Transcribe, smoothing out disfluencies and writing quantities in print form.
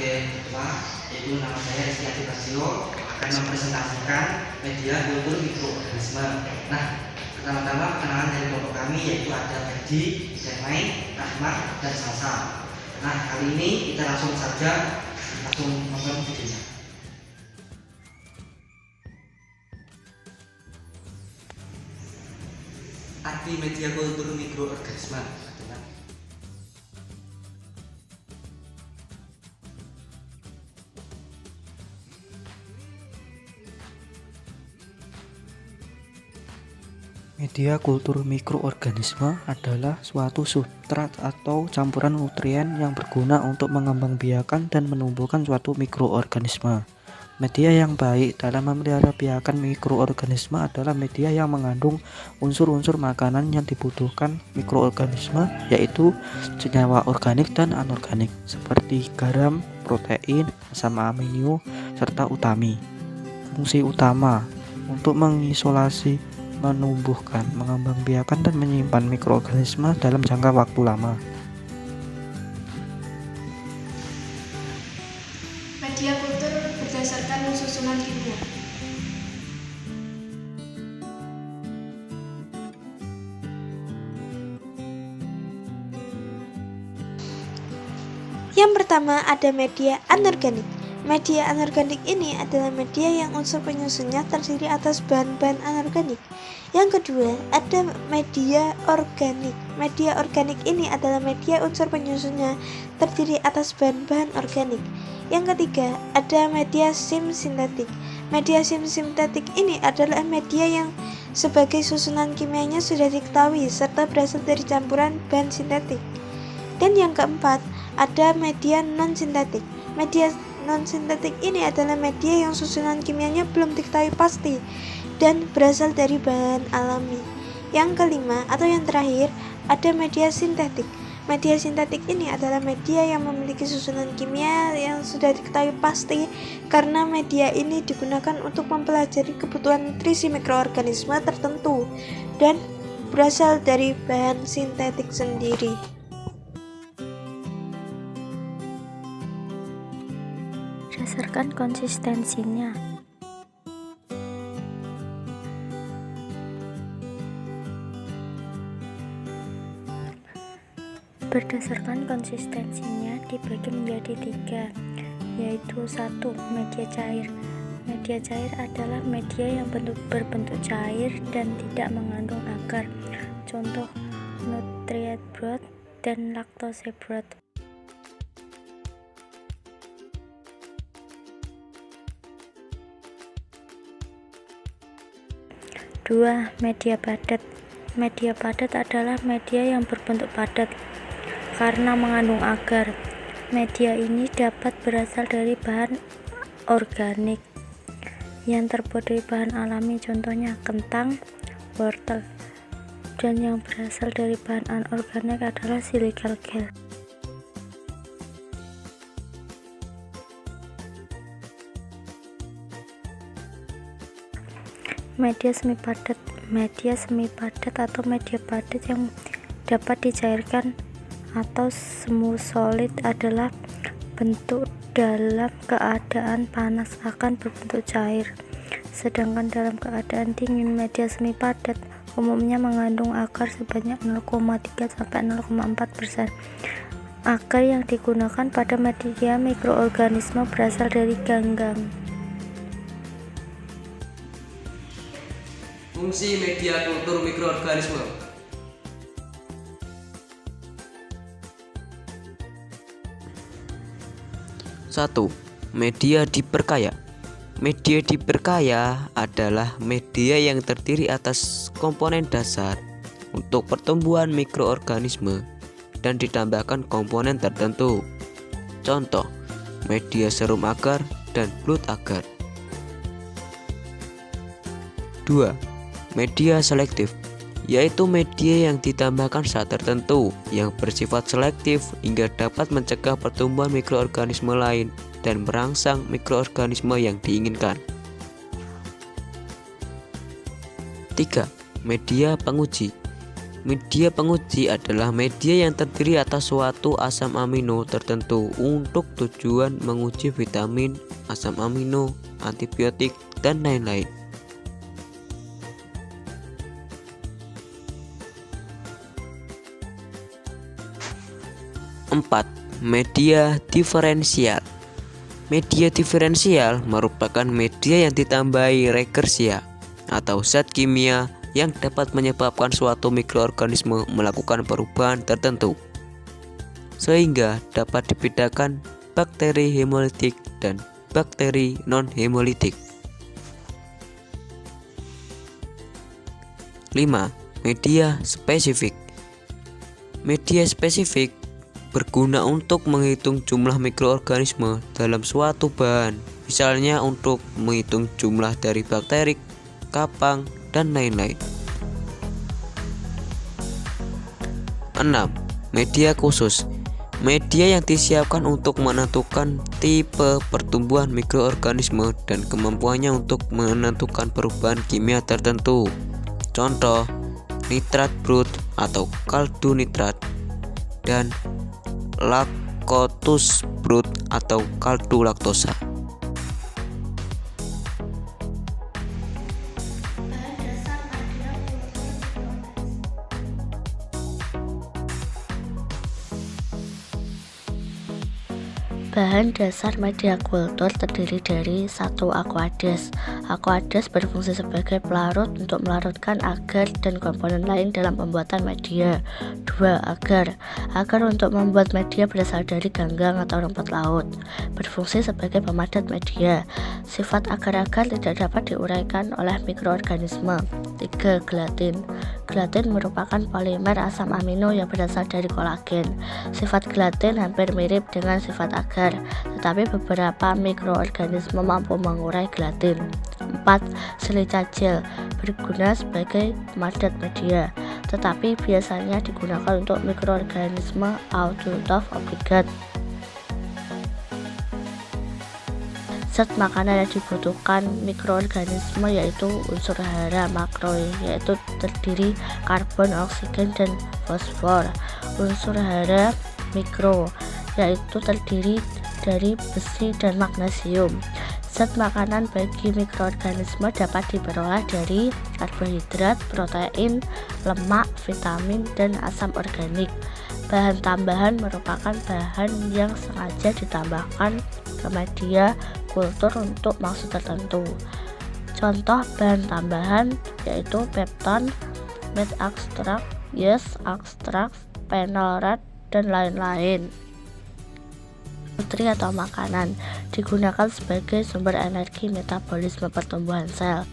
sebagai ketua, yaitu nama saya Rizky Adi Basio, akan mempresentasikan media kultur mikroorganisme. Nah, pertama-tama perkenalan dari kelompok kami, yaitu ada Ferdi, Denai, Rahmat, dan Salsa. Nah, kali ini kita langsung nonton videonya. Arti media kultur mikroorganisme adalah media kultur mikroorganisme adalah suatu substrat atau campuran nutrien yang berguna untuk mengembangbiakan dan menumbuhkan suatu mikroorganisme. Media yang baik dalam memelihara biakan mikroorganisme adalah media yang mengandung unsur-unsur makanan yang dibutuhkan mikroorganisme, yaitu senyawa organik dan anorganik seperti garam, protein, asam amino, serta utami. Fungsi utama untuk mengisolasi, menumbuhkan, mengembangbiakan, dan menyimpan mikroorganisme dalam jangka waktu lama. Media kultur berdasarkan susunan kimia. Yang pertama ada media anorganik. Media anorganik ini adalah media yang unsur penyusunnya terdiri atas bahan-bahan anorganik. Yang kedua, ada media organik. Media organik ini adalah media unsur penyusunnya terdiri atas bahan-bahan organik. Yang ketiga, ada media sintetik. Media sintetik ini adalah media yang sebagai susunan kimianya sudah diketahui serta berasal dari campuran bahan sintetik. Dan yang keempat, ada media non-sintetik. Media non-sintetik ini adalah media yang susunan kimianya belum diketahui pasti dan berasal dari bahan alami. Yang kelima atau yang terakhir, ada media sintetik. Media sintetik ini adalah media yang memiliki susunan kimia yang sudah diketahui pasti karena media ini digunakan untuk mempelajari kebutuhan nutrisi mikroorganisme tertentu dan berasal dari bahan sintetik sendiri. Berdasarkan konsistensinya. Berdasarkan konsistensinya dibagi menjadi 3, yaitu 1. Media cair. Media cair adalah media yang berbentuk cair dan tidak mengandung agar. Contoh Nutri broth dan laktose broth. 2. Media padat. Media padat adalah media yang berbentuk padat karena mengandung agar. Media ini dapat berasal dari bahan organik yang terbuat dari bahan alami, contohnya kentang, wortel, dan yang berasal dari bahan anorganik adalah silikal gel. Media semi padat. Media semi padat atau media padat yang dapat dicairkan atau semu solid adalah bentuk dalam keadaan panas akan berbentuk cair, sedangkan dalam keadaan dingin media semi padat umumnya mengandung agar sebanyak 0,3 sampai 0,4%. Agar yang digunakan pada media mikroorganisme berasal dari ganggang. Fungsi media kultur mikroorganisme. 1. Media diperkaya. Media diperkaya adalah media yang terdiri atas komponen dasar untuk pertumbuhan mikroorganisme dan ditambahkan komponen tertentu. Contoh, media serum agar dan belut agar. 2. Media selektif, yaitu media yang ditambahkan zat tertentu yang bersifat selektif hingga dapat mencegah pertumbuhan mikroorganisme lain dan merangsang mikroorganisme yang diinginkan. 3. Media penguji. Media penguji adalah media yang terdiri atas suatu asam amino tertentu untuk tujuan menguji vitamin, asam amino, antibiotik, dan lain-lain. Empat, media diferensial. Media diferensial merupakan media yang ditambahi rekursia atau zat kimia yang dapat menyebabkan suatu mikroorganisme melakukan perubahan tertentu, sehingga dapat dibedakan bakteri hemolitik dan bakteri non-hemolitik. 5. Media spesifik. Media spesifik berguna untuk menghitung jumlah mikroorganisme dalam suatu bahan, misalnya untuk menghitung jumlah dari bakteri, kapang, dan lain-lain. 6. Media khusus. Media yang disiapkan untuk menentukan tipe pertumbuhan mikroorganisme dan kemampuannya untuk menentukan perubahan kimia tertentu. Contoh, nitrat brut atau kaldu nitrat dan laktotus brut atau kaldu laktosa. Bahan dasar media kultur terdiri dari 1. Aqueous. Aqueous berfungsi sebagai pelarut untuk melarutkan agar dan komponen lain dalam pembuatan media. 2. Agar. Agar untuk membuat media berasal dari ganggang atau rumput laut. Berfungsi sebagai pemadat media. Sifat agar-agar tidak dapat diuraikan oleh mikroorganisme. 3. Gelatin. Gelatin merupakan polimer asam amino yang berasal dari kolagen. Sifat gelatin hampir mirip dengan sifat agar, tetapi beberapa mikroorganisme mampu mengurai gelatin. 4. Silica gel berguna sebagai pemadat media, tetapi biasanya digunakan untuk mikroorganisme autotrof obligat. Zat makanan yang dibutuhkan mikroorganisme yaitu unsur hara makro, yaitu terdiri karbon, oksigen, dan fosfor. Unsur hara mikro yaitu terdiri dari besi dan magnesium. Zat makanan bagi mikroorganisme dapat diperoleh dari karbohidrat, protein, lemak, vitamin, dan asam organik. Bahan tambahan merupakan bahan yang sengaja ditambahkan ke media kultur untuk maksud tertentu. Contoh bahan tambahan yaitu pepton, meat extract, yeast extract, phenol, dan lain-lain. Nutri atau makanan digunakan sebagai sumber energi metabolisme pertumbuhan sel.